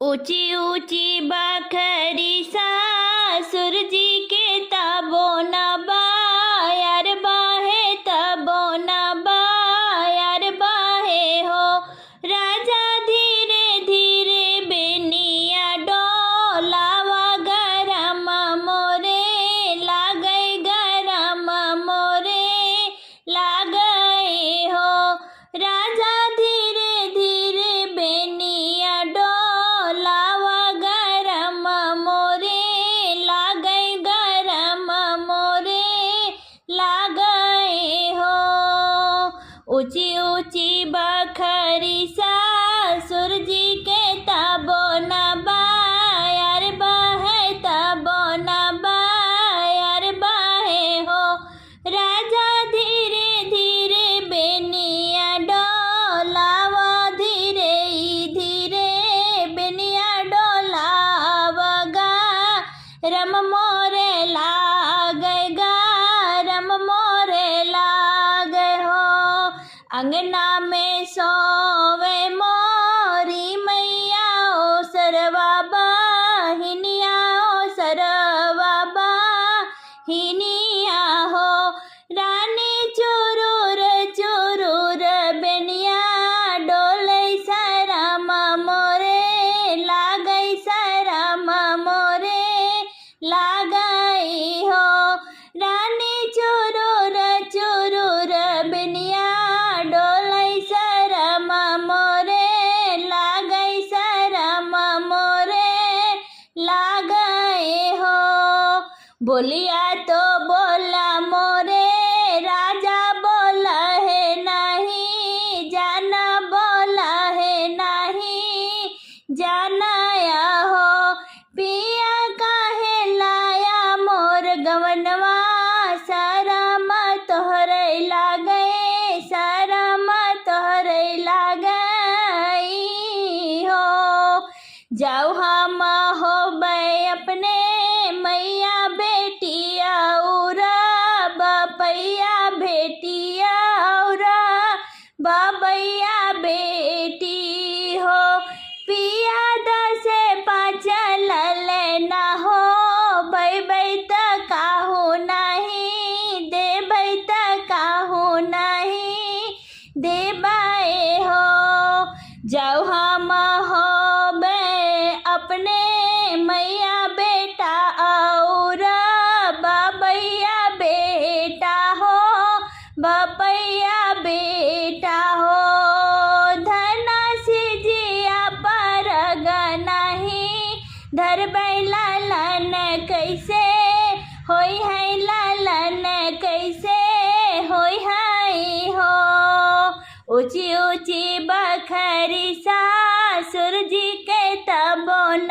ऊंची ऊंची बखरी सासुर जी के तबो न बायर बाहे तबो न बायर बाहे हो। राजा धीरे धीरे बेनिया डोलावा गरम मोरे लागई गरम मोरे लागई हो। राजा धीरे धीरे बेनिया डोलावा गरम मोरे लागई गरम मोरे लागई हो। ऊंची ऊंची बखरी सासुर जी के तबो न बायर बाहे तबो न बायर बाहे हो। राजा धीरे धीरे बेनिया डोलावा धीरे धीरे बेनिया डोलावा गरम मोरे लागै गरम मोरे लागै हो। अंगना में सोवे मोरी मैया ओ सरवा बहिनिया ओ सरवा बहिनिया हो। रानी चुरूर चुरूर बेनिया डोलै सरम मोरे लागई सरम मोरे लागई हो। रानी चुरूर चुरूर बेनिया डोलै सरम मोरे लागई सरम मोरे लागई हो। बोलिया तो बोला मोरे राजा बोला है नहीं जाना बोला है नहीं जानाया हो। पिया काहे लाया मोर गवनवा सरम तोहरे लागई सरम तोहरे लागई हो। जाऊ हम होबै अपने मैया बेटिया औरा बपैया बेटिया औरा बबैया बेटी हो। पिया दसे पाँचल लेना हो बैबै त काहू नहीं देबै त काहू नहीं देबै हो। जाऊ हम होबै अपने मैया बेटा और बबैया बेटा हो बबैया बेटा हो। धना सिजिया पर नहीं धरबै लालन कैसे होई है लालन कैसे होई है हो। ऊंची ऊंची बखरी सासुर जी के तबो न